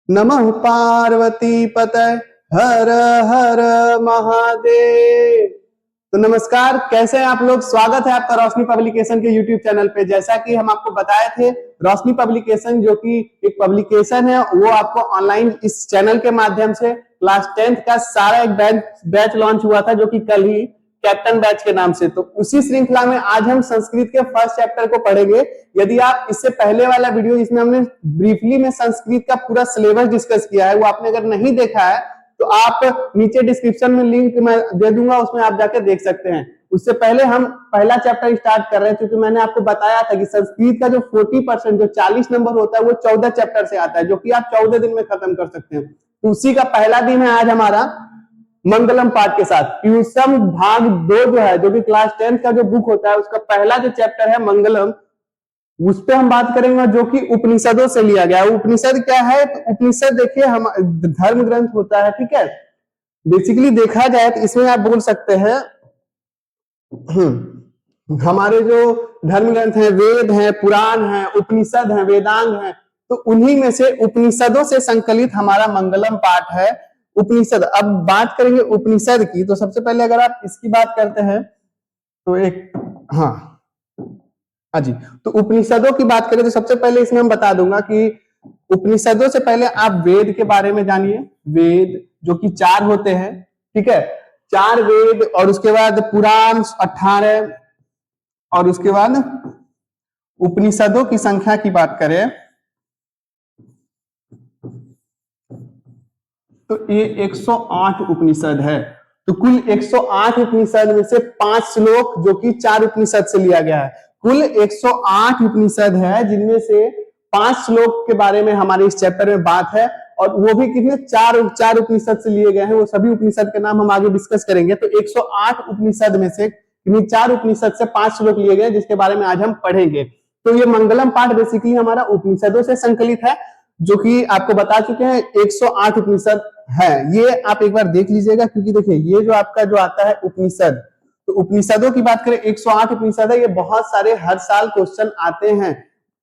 नमः पार्वती पतये हर हर महादेव। तो नमस्कार, कैसे हैं आप लोग। स्वागत है आपका रोशनी पब्लिकेशन के यूट्यूब चैनल पे। जैसा कि हम आपको बताए थे, रोशनी पब्लिकेशन जो कि एक पब्लिकेशन है, वो आपको ऑनलाइन इस चैनल के माध्यम से क्लास 10th का सारा एक बैच लॉन्च हुआ था, जो कि कल ही कैप्टन बैच के नाम से। तो उसी श्रृंखला में आज हम संस्कृत के फर्स्ट चैप्टर को पढ़ेंगे। यदि आप इससे पहले वाला वीडियो जिसमें हमने ब्रीफली में संस्कृत का पूरा सिलेबस डिस्कस किया है, वो आपने अगर नहीं देखा है तो आप नीचे डिस्क्रिप्शन में लिंक मैं दे दूंगा, उसमें आप जाके देख सकते हैं। उससे पहले हम पहला चैप्टर स्टार्ट कर रहे हैं, क्योंकि मैंने आपको बताया था कि संस्कृत का जो 40% जो 40 नंबर होता है वो 14 चैप्टर से आता है, जो कि आप 14 दिन में खत्म कर सकते हैं। तो उसी का पहला दिन है आज हमारा मंगलम पाठ के साथ। ट्यूशन भाग 2 जो है, जो कि क्लास 10 का जो बुक होता है, उसका पहला जो चैप्टर है मंगलम, उस पे हम बात करेंगे, जो कि उपनिषदों से लिया गया है। उपनिषद क्या है? तो उपनिषद देखिए हम धर्म ग्रंथ होता है, ठीक है। बेसिकली देखा जाए तो इसमें आप बोल सकते हैं हमारे जो धर्म ग्रंथ हैं, वेद हैं, पुराण हैं, उपनिषद हैं, वेदांग हैं, तो उन्हीं में से उपनिषदों से संकलित हमारा मंगलम पाठ है उपनिषद। अब बात करेंगे उपनिषद की, तो सबसे पहले अगर आप इसकी बात करते हैं तो हाँ जी, तो उपनिषदों की बात करें तो सबसे पहले इसमें हम बता दूंगा कि उपनिषदों से पहले आप वेद के बारे में जानिए। वेद जो कि 4 होते हैं, ठीक है, 4 वेद, और उसके बाद पुराण 18, और उसके बाद उपनिषदों की संख्या की बात करें तो ये 108 उपनिषद है। तो कुल 108 उपनिषद में से 5 श्लोक जो कि 4 उपनिषद से लिया गया है। कुल 108 उपनिषद है, जिनमें से 5 श्लोक के बारे में हमारे इस चैप्टर में बात है, और वो भी कितने 4 उपनिषद से लिए गए हैं। वो सभी उपनिषद के नाम हम आगे डिस्कस करेंगे। तो 108 उपनिषद में से 4 उपनिषद से 5 श्लोक लिए गए, जिसके बारे में आज हम पढ़ेंगे। तो ये मंगलम पाठ बेसिकली हमारा उपनिषदों से संकलित है, जो कि आपको बता चुके हैं 108 उपनिषद है। ये आप एक बार देख लीजिएगा, क्योंकि देखिए ये जो आपका जो आता है उपनिषद, तो उपनिषदों की बात करें 108 उपनिषद है। ये बहुत सारे हर साल क्वेश्चन आते हैं,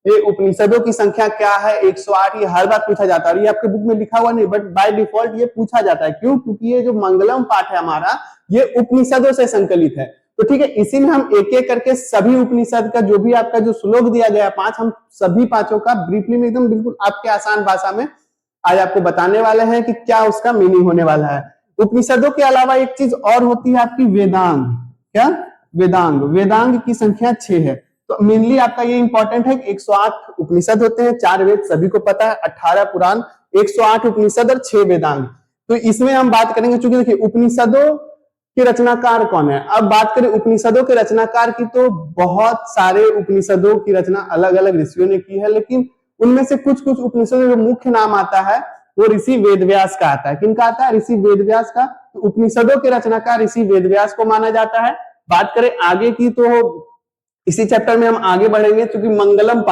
ये उपनिषदों की संख्या क्या है 108, ये हर बार पूछा जाता है। ये आपके बुक में लिखा हुआ नहीं, बट बाय डिफॉल्ट ये पूछा जाता है। क्यों? क्योंकि ये जो मंगलम पाठ है हमारा, ये उपनिषदों से संकलित है। तो ठीक है, इसी में हम एक एक करके सभी उपनिषद का जो भी आपका जो श्लोक दिया गया है 5, हम सभी 5 का ब्रीफली में एकदम बिल्कुल आपके आसान भाषा में आज आपको बताने वाले हैं कि क्या उसका मीनिंग होने वाला है। उपनिषदों के अलावा एक चीज और होती है आपकी वेदांग। क्या? वेदांग। वेदांग की संख्या 6 है। तो मेनली आपका ये इंपॉर्टेंट है कि 108 उपनिषद होते हैं, 4 वेद सभी को पता है, 18 पुराण, 108 उपनिषद और 6 वेदांग। तो इसमें हम बात करेंगे, चूंकि देखिए उपनिषदों के रचनाकार कौन है। अब बात करें उपनिषदों के रचनाकार की, तो बहुत सारे उपनिषदों की रचना अलग अलग ऋषियों ने की है, लेकिन उनमें से कुछ कुछ उपनिषदों जो मुख्य नाम आता है वो ऋषि वेदव्यास का आता है। किनका आता है? ऋषि वेदव्यास का। तो उपनिषदों के रचनाकार ऋषि वेदव्यास को माना जाता है। बात करें आगे की, तो इसी चैप्टर में हम आगे बढ़ेंगे, क्योंकि मंगलम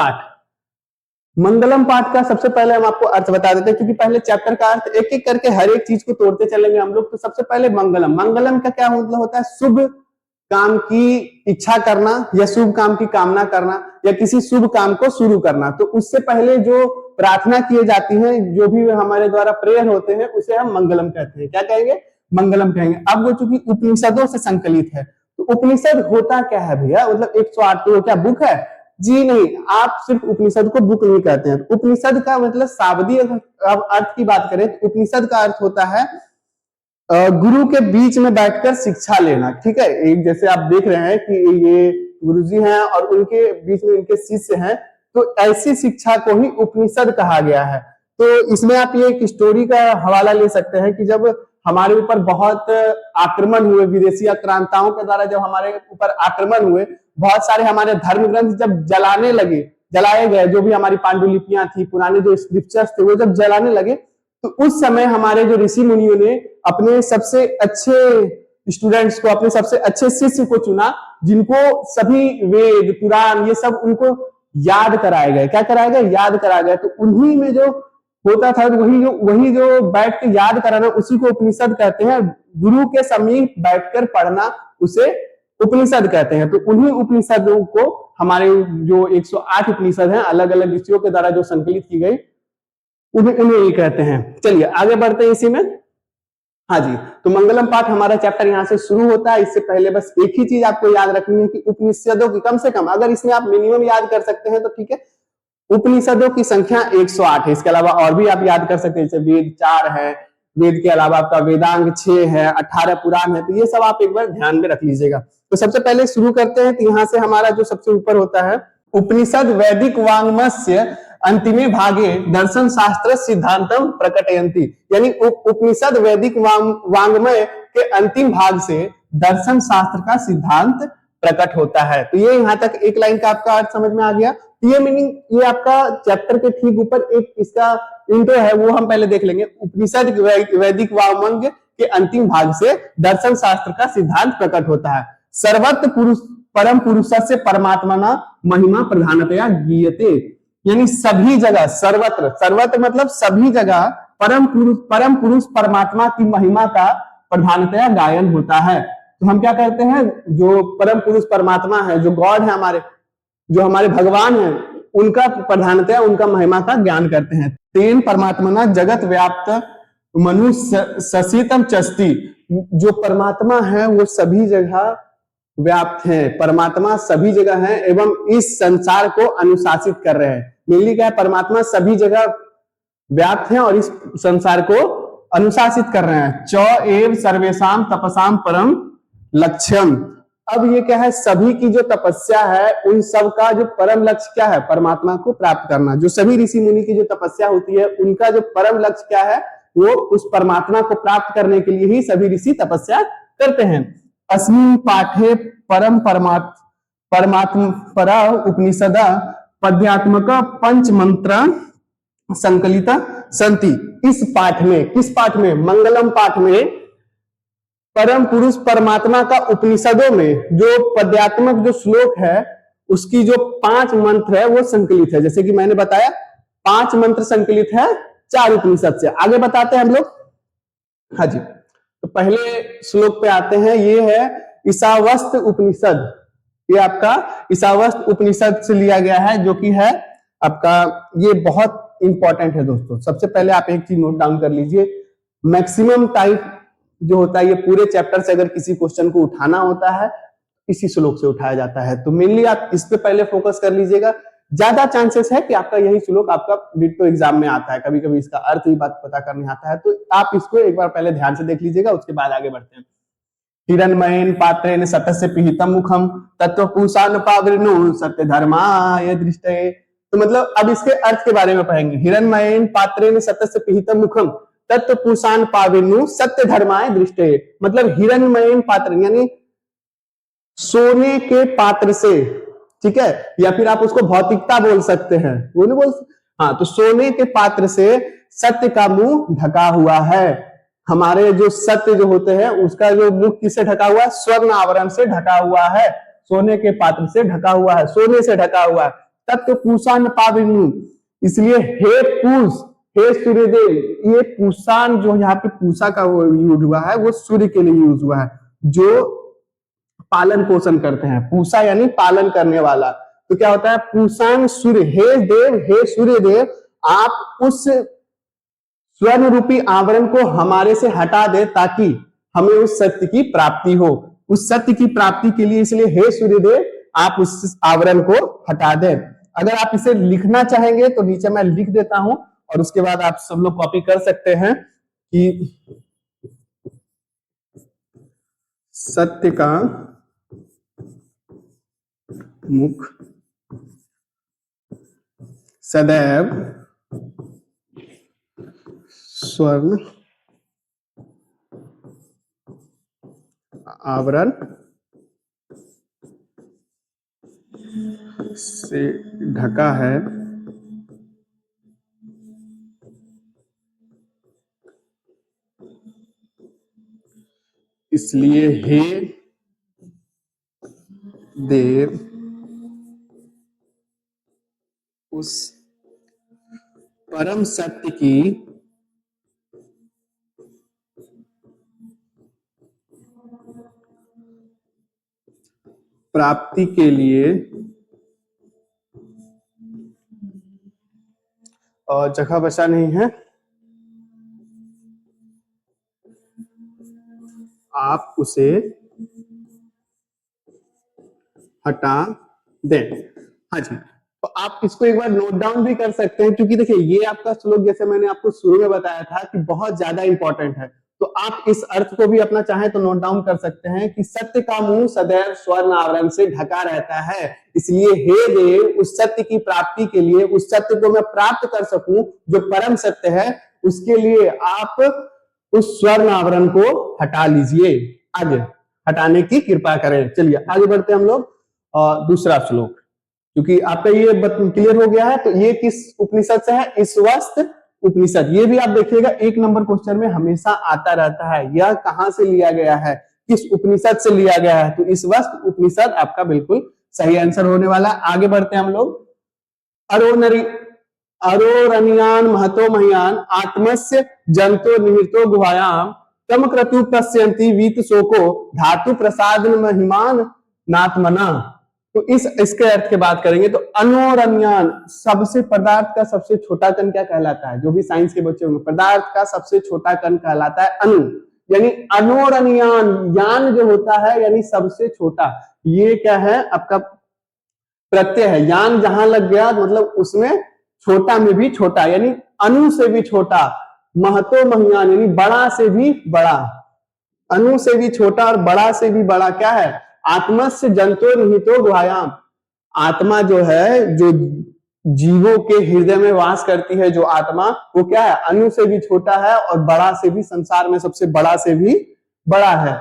पाठ का सबसे पहले हम आपको अर्थ बता देते हैं, क्योंकि पहले चैप्टर का अर्थ एक एक करके हर एक चीज को तोड़ते चलेंगे हम लोग। तो सबसे पहले मंगलम। मंगलम का क्या मतलब होता है? शुभ काम की इच्छा करना, या शुभ काम की कामना करना, या किसी शुभ काम को शुरू करना। तो उससे पहले जो प्रार्थना की जाती है, जो भी हमारे द्वारा प्रेयर होते हैं, उसे हम मंगलम कहते हैं। क्या कहेंगे? मंगलम कहेंगे। अब वो चूंकि उपनिषदों से संकलित है, तो उपनिषद होता क्या है भैया? मतलब 108 तो क्या बुक है? जी नहीं, आप सिर्फ उपनिषद को बुक नहीं कहते हैं। उपनिषद का मतलब शाब्दिक अर्थ की बात करें तो उपनिषद का अर्थ होता है गुरु के बीच में बैठकर शिक्षा लेना। ठीक है, एक जैसे आप देख रहे हैं कि ये गुरुजी हैं और उनके बीच में इनके शिष्य हैं, तो ऐसी शिक्षा को ही उपनिषद कहा गया है। तो इसमें आप ये एक स्टोरी का हवाला ले सकते हैं कि जब हमारे ऊपर बहुत आक्रमण हुए, विदेशी आक्रांताओं के द्वारा जब हमारे ऊपर आक्रमण हुए, बहुत सारे हमारे धर्म ग्रंथ जब जलाए गए, जो भी हमारी पांडुलिपियां थी, पुराने जो स्क्रिप्चर्स थे, वो जब जलाने लगे, तो उस समय हमारे जो ऋषि मुनियों ने अपने सबसे अच्छे स्टूडेंट्स को, अपने सबसे अच्छे शिष्य को चुना, जिनको सभी वेद पुराण ये सब उनको याद कराए गए। क्या कराए गए? याद कराए गए। तो उन्हीं में जो होता था, वही जो बैठ के याद कराना, उसी को उपनिषद कहते हैं। गुरु के समीप बैठकर पढ़ना, उसे उपनिषद कहते हैं। तो उन्हीं उपनिषदों को हमारे जो 108 उपनिषद हैं, अलग अलग ऋषियों के द्वारा जो संकलित की गई, उन्हें उन्हें ये कहते हैं। चलिए आगे बढ़ते हैं इसी में। हाँ जी, तो मंगलम पाठ हमारा चैप्टर यहाँ से शुरू होता है। इससे पहले बस एक ही चीज आपको याद रखनी है कि उपनिषदों की कम से कम, अगर इसमें आप मिनिमम याद कर सकते हैं तो ठीक है, उपनिषदों की संख्या 108 है। इसके अलावा और भी आप याद कर सकते हैं, जैसे वेद 4 है, वेद के अलावा आपका वेदांग 6 है, 18 पुराण है, तो ये सब आप एक बार ध्यान में रख लीजिएगा। तो सबसे पहले शुरू करते हैं। तो यहाँ से हमारा जो सबसे ऊपर होता है, उपनिषद वैदिक वाङ्मयस्य अंतिमे भागे दर्शन शास्त्र सिद्धांतम प्रकटयन्ति, यानी उपनिषद वैदिक वाङ्मय के अंतिम भाग से दर्शन शास्त्र का सिद्धांत प्रकट होता है। तो ये यहाँ तक एक लाइन का आपका अर्थ समझ में आ गया। ये मीनिंग, ये आपका चैप्टर के ठीक ऊपर एक इसका इंट्रो है, वो हम पहले देख लेंगे। उपनिषद वैदिक वाङ्मय के अंतिम भाग से दर्शन शास्त्र का सिद्धांत प्रकट होता है। सर्वत्र पुरुष परम पुरुष से परमात्मा महिमा प्रधानतया गीयते, यानी सभी जगह, सर्वत्र, सर्वत्र मतलब सभी जगह परम पुरुष परमात्मा की महिमा का प्रधानतया गायन होता है। तो हम क्या करते हैं, जो परम पुरुष परमात्मा है, जो गॉड है हमारे, जो हमारे भगवान है, उनका प्रधानतया उनका महिमा का ज्ञान करते हैं। तेन परमात्मा जगत व्याप्त मनुष्य ससीतम चस्ती, जो परमात्मा है वो सभी जगह व्याप्त है, परमात्मा सभी जगह है एवं इस संसार को अनुशासित कर रहे हैं। मेनली क्या है, परमात्मा सभी जगह व्याप्त है और इस संसार को अनुशासित कर रहे हैं। च एव सर्वेशाम तपसाम परम लक्ष्यम, अब ये क्या है, सभी की जो तपस्या है उन सब का जो परम लक्ष्य क्या है, परमात्मा को प्राप्त करना। जो सभी ऋषि मुनि की जो तपस्या होती है उनका जो परम लक्ष्य क्या है, वो उस परमात्मा को प्राप्त करने के लिए ही सभी ऋषि तपस्या करते हैं। अस्मिन् पाठे परम परमात्मा परा उपनिषद पद्यात्मक पंच मंत्र संकलित संति, इस पाठ में, किस पाठ में, मंगलम पाठ में परम पुरुष परमात्मा का उपनिषदों में जो पद्यात्मक जो श्लोक है उसकी जो 5 मंत्र है वो संकलित है। जैसे कि मैंने बताया 5 मंत्र संकलित है 4 उपनिषद से। आगे बताते हैं हम लोग। हाँ जी, तो पहले श्लोक पे आते हैं, ये है ईशावास्य उपनिषद। ये आपका ईशावास्य उपनिषद से लिया गया है, जो कि है आपका, ये बहुत इंपॉर्टेंट है दोस्तों। सबसे पहले आप एक चीज नोट डाउन कर लीजिए, मैक्सिमम टाइप जो होता है ये पूरे चैप्टर से अगर किसी क्वेश्चन को उठाना होता है इसी श्लोक से उठाया जाता है। तो मेनली आप इस पे पहले फोकस कर लीजिएगा, ज्यादा चांसेस है कि आपका यही श्लोक आपका डिट्टो एग्जाम में आता है। कभी कभी इसका अर्थ ही बात पता करने आता है, तो आप इसको एक बार पहले ध्यान से देख लीजिएगा, उसके बाद आगे बढ़ते हैं। हिरण्मयेन पात्रेण सतस्य पिहितम मुखम तत्वपूषान पावृणु सत्य धर्माय दृष्टये। तो मतलब अब इसके अर्थ के बारे में पढ़ेंगे। हिरण्मयेन पात्रेण सतस्य पिहितम मुखम तत्वपूषान पावृणु सत्य धर्माय दृष्टये, मतलब हिरण्मयेन पात्र यानी सोने के पात्र से, ठीक है, या फिर आप उसको भौतिकता बोल सकते हैं, वो नहीं बोल, हाँ, तो सोने के पात्र से सत्य का मुंह ढका हुआ है। हमारे जो सत्य जो होते हैं उसका जो मुख किससे ढका हुआ है, स्वर्ण आवरण से ढका हुआ है, सोने के पात्र से ढका हुआ है, सोने से ढका हुआ है। तत्व पूषान पाविनु, इसलिए हे पूष, हे सूर्यदेव, ये पूषान जो यहाँ पे पूषा का वो यूज हुआ है वो सूर्य के लिए यूज हुआ है, जो पालन पोषण करते हैं। पूषा यानी पालन करने वाला। तो क्या होता है, पूषान सूर्य, हे देव, हे सूर्य देव, आप उस स्वर्ण रूपी आवरण को हमारे से हटा दे ताकि हमें उस सत्य की प्राप्ति हो। उस सत्य की प्राप्ति के लिए इसलिए हे सूर्यदेव आप उस आवरण को हटा दें। अगर आप इसे लिखना चाहेंगे तो नीचे मैं लिख देता हूं और उसके बाद आप सब लोग कॉपी कर सकते हैं कि सत्य का मुख सदैव स्वर्ण आवरण से ढका है, इसलिए हे देव उस परम सत्य की प्राप्ति के लिए जगह बचा नहीं है, आप उसे हटा दें। हाँ जी, तो आप इसको एक बार नोट डाउन भी कर सकते हैं, क्योंकि देखिए ये आपका श्लोक जैसे मैंने आपको शुरू में बताया था कि बहुत ज्यादा इंपॉर्टेंट है। तो आप इस अर्थ को भी अपना चाहे तो नोट डाउन कर सकते हैं कि सत्य का मुंह सदैव स्वर्ण आवरण से ढका रहता है, इसलिए हे देव उस सत्य की प्राप्ति के लिए, उस सत्य को मैं प्राप्त कर सकूं जो परम सत्य है, उसके लिए आप उस स्वर्ण आवरण को हटा लीजिए, आगे हटाने की कृपा करें। चलिए आगे बढ़ते हैं हम लोग। दूसरा श्लोक, क्योंकि आपका ये क्लियर हो गया है, तो ये किस उपनिषद से है? ईश्वस्त उपनिषद। ये भी आप देखिएगा 1 नंबर क्वेश्चन में हमेशा आता रहता है, यह कहां से लिया गया है, किस उपनिषद से लिया गया है? तो ईश्वस्त उपनिषद आपका बिल्कुल सही आंसर होने वाला। आगे बढ़ते हैं हम लोग। अरोरनियान महतो महियान आत्मस्य जंतो निहितो गुहायाम तम क्रतु पश्यन्ति वीत शोको धातु प्रसाद महिमान नात्मना। तो इसके अर्थ की बात करेंगे तो अनोरन्यान, सबसे पदार्थ का सबसे छोटा कण क्या कहलाता है? जो भी साइंस के बच्चे होंगे, पदार्थ का सबसे छोटा कण कहलाता है अणु, यानी अनोरन्यान, यान जो होता है यानी सबसे छोटा, ये क्या है आपका प्रत्यय है। यान जहां लग गया मतलब उसमें छोटा में भी छोटा, यानी अणु से भी छोटा, महतो महियान यानी बड़ा से भी बड़ा, अणु से भी छोटा और बड़ा से भी बड़ा क्या है? आत्मस्य जंतो निहितो गुहायाम, आत्मा जो है, जो जीवों के हृदय में वास करती है जो आत्मा, वो क्या है? अणु से भी छोटा है और बड़ा से भी, संसार में सबसे बड़ा से भी बड़ा है।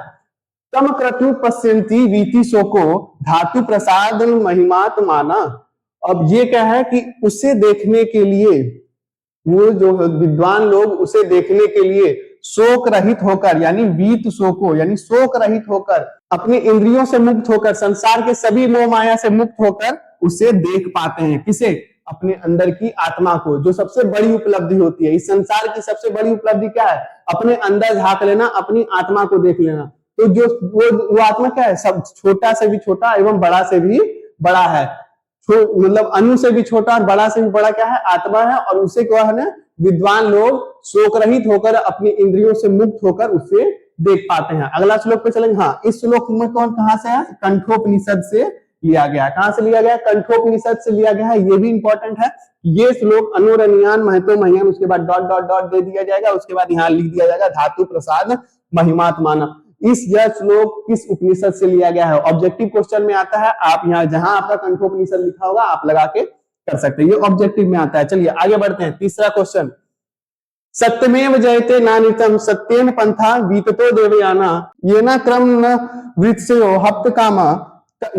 तम क्रतु पश्यन्ति वीति शोको धातु प्रसाद महिमात माना। अब ये क्या है कि उसे देखने के लिए, वो जो विद्वान लोग उसे देखने के लिए शोक रहित होकर, यानी वीत शोको यानी शोक रहित होकर, अपनी इंद्रियों से मुक्त होकर, संसार के सभी मोह माया से मुक्त होकर उसे देख पाते हैं। किसे? अपने अंदर की आत्मा को, जो सबसे बड़ी उपलब्धि होती है। इस संसार की सबसे बड़ी उपलब्धि क्या है? अपने अंदर झांक लेना, अपनी आत्मा को देख लेना। तो जो वो आत्मा क्या है? सब छोटा से भी छोटा एवं बड़ा से भी बड़ा है, मतलब अणु से भी छोटा और बड़ा से भी बड़ा क्या है? आत्मा है। और उसे क्या है ना, विद्वान लोग शोक रहित होकर, अपनी इंद्रियों से मुक्त होकर उसे देख पाते हैं। अगला श्लोक पे चलेंगे। हाँ, इस श्लोक में कौन कहां से है? कंठोपनिषद से लिया गया। कहां से लिया गया? कंठोपनिषद से लिया गया है। ये भी इंपॉर्टेंट है। ये श्लोक अनोरनियान महतो महियान, उसके बाद डॉट डॉट डॉट दे दिया जाएगा, उसके बाद यहाँ लिख दिया जाएगा धातु प्रसाद महिमात्माना। यह श्लोक किस उपनिषद से लिया गया है? ऑब्जेक्टिव क्वेश्चन में आता है। आप यहाँ जहां आपका कंठोपनिषद लिखा होगा आप लगा के कर सकते हैं, ये ऑब्जेक्टिव में आता है। चलिए आगे बढ़ते हैं। तीसरा क्वेश्चन, सत्यमेव जयते नानितम सत्येन पंथा वीततो देवयाना येना क्रम न वृत्सयो हप्त कामा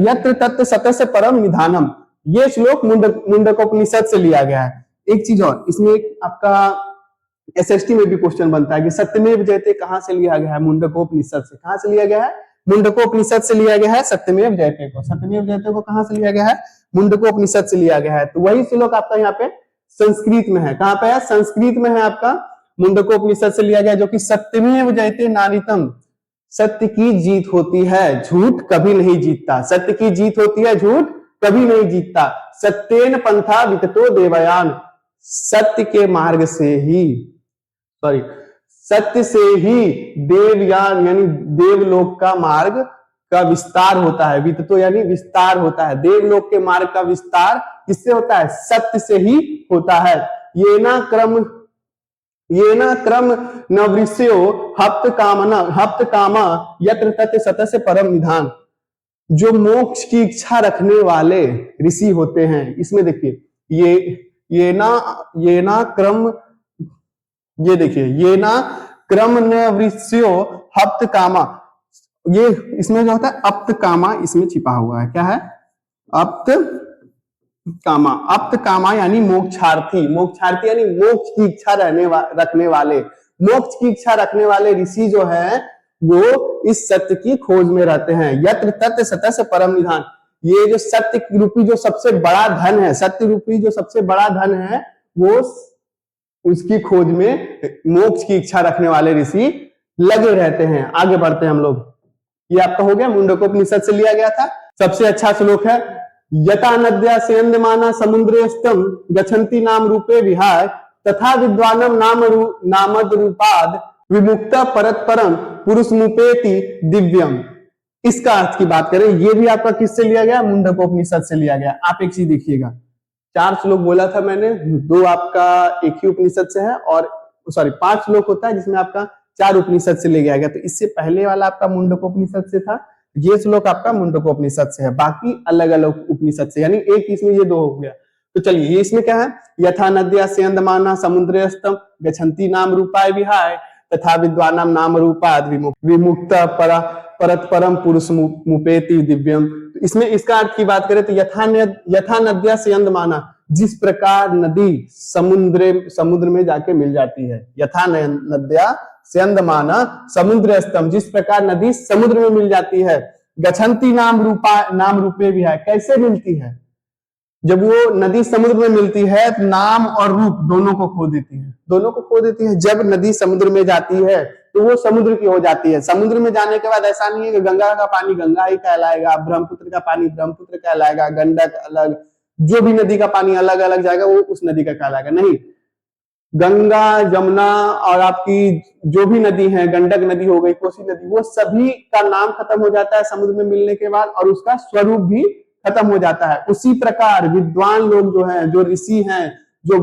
यत्र तत्र सतस्य परम निधानम। ये श्लोक मुंडकोपनिषद से लिया गया है। एक चीज और, इसमें एक आपका एसएसटी में भी क्वेश्चन बनता है कि सत्यमेव जयते कहां से लिया गया है? मुंडकोपनिषद से। कहां से लिया गया है? मुंडकोपनिषद से लिया गया है सत्यमेव जयते को। सत्यमेव जयते को कहां से लिया गया है? मुंडकोपनिषद से लिया गया है। तो वही श्लोक आपका यहाँ पे संस्कृत में है। कहां पे है? संस्कृत में है आपका, मुंडकोपनिषद से लिया गया, जो कि सत्यमेव जयते नानितम, सत्य की जीत होती है, झूठ कभी नहीं जीतता। सत्य की जीत होती है, झूठ कभी नहीं जीतता। सत्येन पंथा विततो देवयान, सत्य के मार्ग से ही, सत्य से ही देवयान यानी देवलोक का मार्ग का विस्तार होता है। विततो यानी विस्तार होता है। देवलोक के मार्ग का विस्तार किससे होता है? सत्य से ही होता है। ये ना क्रम नवृष्यो हप्त कामा यत्र तत् सतस्य परम निधान। जो मोक्ष की इच्छा रखने वाले ऋषि होते हैं, इसमें देखिए ये ना क्रम, ये देखिए ये ना क्रम नवृष्यो हप्त कामा, ये इसमें जो होता है अप्त कामा, इसमें छिपा हुआ है। क्या है? अप्त कामा। अप्त कामा यानी मोक्षार्थी। मोक्षार्थी यानी मोक्ष की इच्छा रखने वाले। मोक्ष की इच्छा रखने वाले ऋषि जो है वो इस सत्य की खोज में रहते हैं। यत्र तत् सतस्य परम निधान, ये जो सत्य रूपी जो सबसे बड़ा धन है, सत्य रूपी जो सबसे बड़ा धन है, वो उसकी खोज में मोक्ष की इच्छा रखने वाले ऋषि लगे रहते हैं। आगे बढ़ते हैं हम लोग। ये आपका हो गया, मुंडकोपनिषद से लिया गया था। सबसे अच्छा श्लोक है यथा नद्या स्यन्दमाना समुद्रेस्तम गच्छन्ति नाम रूपे विहाय तथा विद्वानम नामद रूपाद विमुक्त परतपरम पुरुष मुपेति दिव्यम। इसका अर्थ की बात करें, ये भी आपका किससे लिया गया? मुंडकोपनिषद से लिया गया। आप एक चीज देखिएगा, 4 श्लोक बोला था मैंने, 2 आपका एक ही उपनिषद से है और सॉरी 5 श्लोक होता है जिसमें आपका 4 उपनिषद से लिया गया। तो इससे पहले वाला आपका मुंडकोपनिषद से था, ये श्लोक आपका मुंडकोपनिषद से है, बाकी अलग अलग उपनिषद से, यानी एक इसमें ये 2 हो गया। तो चलिए ये इसमें क्या है? यथा नद्या स्यन्दमाना समुद्रेस्तम गच्छन्ति नाम रूपाय विहाय तथा विद्वानाम नाम रूपाद विमुक्त परतपरम पुरुष मुपेति दिव्यम। तो इसमें इसका अर्थ की बात करें तो यथा नद्या स्यन्दमाना, जिस प्रकार नदी समुद्र में जाके मिल जाती है, यथा नद्या स्यन्दमाना समुद्रस्तम, जिस प्रकार नदी समुद्र में मिल जाती है, गच्छन्ति नाम रूपे भी है, कैसे मिलती है? जब वो नदी समुद्र में मिलती है तो नाम और रूप दोनों को खो देती है, दोनों को खो देती है। जब नदी समुद्र में जाती है तो वो समुद्र की हो जाती है। समुद्र में जाने के बाद ऐसा नहीं है कि गंगा का पानी गंगा ही कहलाएगा, ब्रह्मपुत्र का पानी ब्रह्मपुत्र कहलाएगा, गंडक अलग, जो भी नदी का पानी अलग अलग जाएगा वो उस नदी का कहलाएगा, नहीं। गंगा, जमुना और आपकी जो भी नदी है, गंडक नदी हो गई, कोसी नदी, वो सभी का नाम खत्म हो जाता है समुद्र में मिलने के बाद और उसका स्वरूप भी खत्म हो जाता है। उसी प्रकार विद्वान लोग जो हैं, जो ऋषि हैं, जो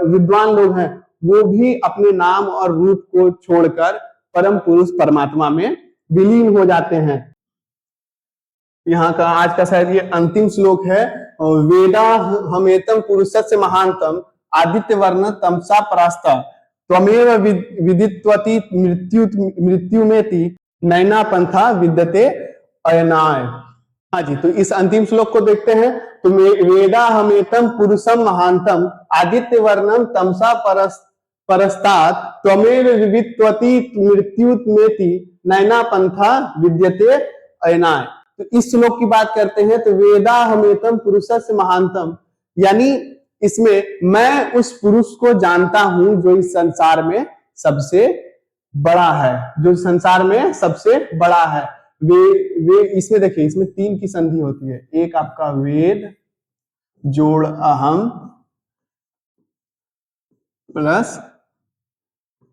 विद्वान लोग हैं, वो भी अपने नाम और रूप को छोड़कर परम पुरुष परमात्मा में विलीन हो जाते हैं। यहाँ का आज का शायद ये अंतिम श्लोक है। वेदा हमेतम पुरुषस्य महांतम आदित्य वर्ण तमसा परास्ता त्वमेव विदित्वति मृत्युमेति नैना पंथा विद्यते अयनाय। हाँ जी, तो इस अंतिम श्लोक को देखते हैं। तो वेदा हमेतम पुरुषम महांतम आदित्य वर्णम तमसा परस्तात् त्वमेव विदित्वति मृत्युमेति नैना पंथा विद्यते अयनाय। तो इस श्लोक की बात करते हैं। तो वेदा हमेतम पुरुषस्य महांतम, यानी इसमें मैं उस पुरुष को जानता हूं जो इस संसार में सबसे बड़ा है, जो संसार में सबसे बड़ा है। वे इसमें देखिए, इसमें 3 की संधि होती है। एक आपका वेद जोड़ अहम प्लस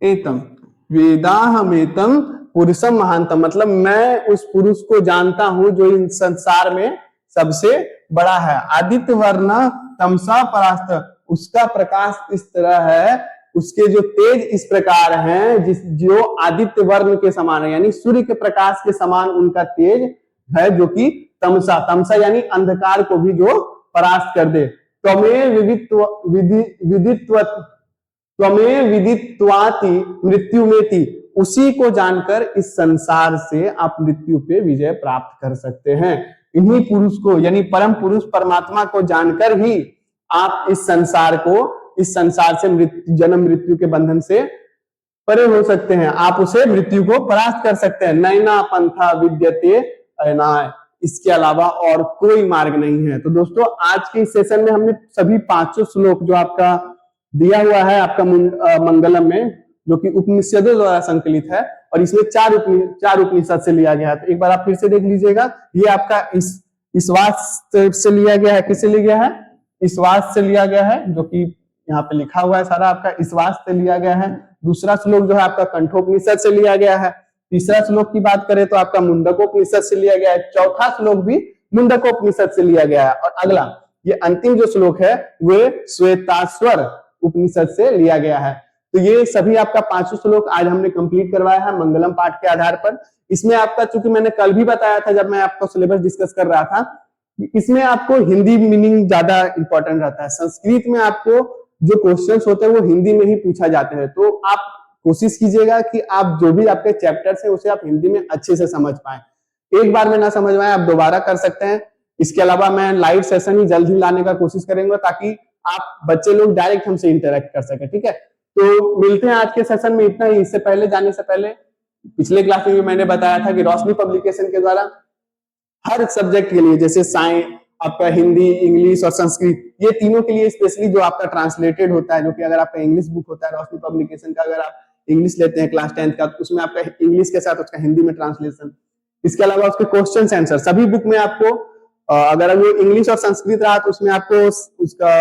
एतम, वेदाहमेतम पुरुषम महांतम, मतलब मैं उस पुरुष को जानता हूं जो इन संसार में सबसे बड़ा है। आदित्य वर्ण तमसा परास्त, उसका प्रकाश इस तरह है, उसके जो तेज इस प्रकार हैं जो आदित्य वर्ण के समान है, यानी सूर्य के प्रकाश के समान उनका तेज है, जो कि तमसा यानी अंधकार को भी जो परास्त कर दे। त्वमेव विदित्वाति मृत्युमेति, उसी को जानकर इस संसार से आप मृत्यु पे विजय प्राप्त कर सकते हैं। इन्हीं पुरुष को यानी परम पुरुष परमात्मा को जानकर ही आप इस संसार से जन्म मृत्यु के बंधन से परे हो सकते हैं, आप उसे मृत्यु को परास्त कर सकते हैं। नैना पंथा विद्यते अयनाय, इसके अलावा और कोई मार्ग नहीं है। तो दोस्तों आज के इस सेशन में हमने सभी 500 श्लोक जो आपका दिया हुआ है आपका मंगलम में, जो कि उपनिषदों द्वारा संकलित है और इसमें 4 उपनिषद से लिया गया है। तो एक बार आप फिर से देख लीजिएगा, ये आपका इस वास्त से लिया गया है। किससे लिया गया है? इस वास्त से लिया गया है, जो कि यहाँ पे लिखा हुआ है सारा आपका इस वास्त से लिया गया है। दूसरा श्लोक जो है आपका कंठोपनिषद से लिया गया है। तीसरा श्लोक की बात करें तो आपका मुंडकोपनिषद से लिया गया है। चौथा श्लोक भी मुंडकोपनिषद से लिया गया है। और अगला ये अंतिम जो श्लोक है वे श्वेताश्वर उपनिषद से लिया गया है। तो ये सभी आपका 500 श्लोक आज हमने कंप्लीट करवाया है मंगलम पाठ के आधार पर। इसमें आपका, चूंकि मैंने कल भी बताया था जब मैं आपको सिलेबस डिस्कस कर रहा था, इसमें आपको हिंदी मीनिंग ज्यादा इंपॉर्टेंट रहता है। संस्कृत में आपको जो क्वेश्चंस होते हैं वो हिंदी में ही पूछा जाते हैं। तो आप कोशिश कीजिएगा कि आप जो भी आपके चैप्टर्स हैं उसे आप हिंदी में अच्छे से समझ पाए। एक बार में ना समझ पाए आप दोबारा कर सकते हैं। इसके अलावा मैं लाइव सेशन ही जल्द ही लाने का कोशिश करेंगे ताकि आप बच्चे लोग डायरेक्ट हमसे इंटरेक्ट कर सके। ठीक है, तो मिलते हैं आज के सेशन में इतना ही। इससे पहले जाने से पहले पिछले क्लास में भी मैंने बताया था कि रोशनी पब्लिकेशन के द्वारा हर सब्जेक्ट के लिए, जैसे साइंस आपका, हिंदी, इंग्लिश और संस्कृत, ये तीनों के लिए स्पेशली जो आपका ट्रांसलेटेड होता है, जो कि अगर आपका इंग्लिश बुक होता है रोशनी पब्लिकेशन का, अगर आप इंग्लिश लेते हैं क्लास 10th का, तो उसमें आपका इंग्लिश के साथ उसका हिंदी में ट्रांसलेशन, इसके अलावा उसके क्वेश्चन आंसर सभी बुक में आपको अगर वो इंग्लिश और संस्कृत रहा तो उसमें आपको उसका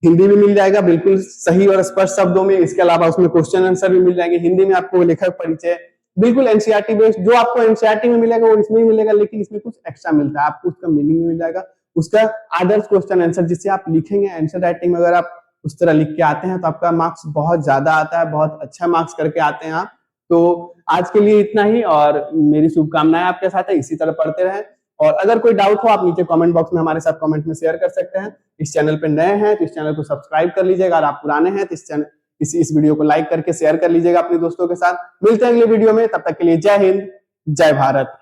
हिंदी भी मिल जाएगा बिल्कुल सही और स्पष्ट शब्दों में। इसके अलावा उसमें क्वेश्चन आंसर भी मिल जाएंगे। हिंदी में आपको लेखक परिचय बिल्कुल एनसीईआरटी बेस्ड, जो आपको एनसीईआरटी में मिलेगा वो इसमें भी मिलेगा, लेकिन इसमें कुछ एक्स्ट्रा मिलता है, आपको उसका मीनिंग मिल जाएगा, उसका आदर्श क्वेश्चन आंसर जिससे आप लिखेंगे आंसर राइटिंग में, अगर आप उस तरह लिख के आते हैं तो आपका मार्क्स बहुत ज्यादा आता है, बहुत अच्छा मार्क्स करके आते हैं आप। तो आज के लिए इतना ही, और मेरी शुभकामनाएं आपके साथ है, इसी तरह पढ़ते रहें। और अगर कोई डाउट हो आप नीचे कमेंट बॉक्स में हमारे साथ कमेंट में शेयर कर सकते हैं। इस चैनल पे नए हैं तो इस चैनल को सब्सक्राइब कर लीजिएगा, और आप पुराने हैं तो इस वीडियो को लाइक करके शेयर कर लीजिएगा अपने दोस्तों के साथ। मिलते हैं अगले वीडियो में, तब तक के लिए जय हिंद, जय भारत।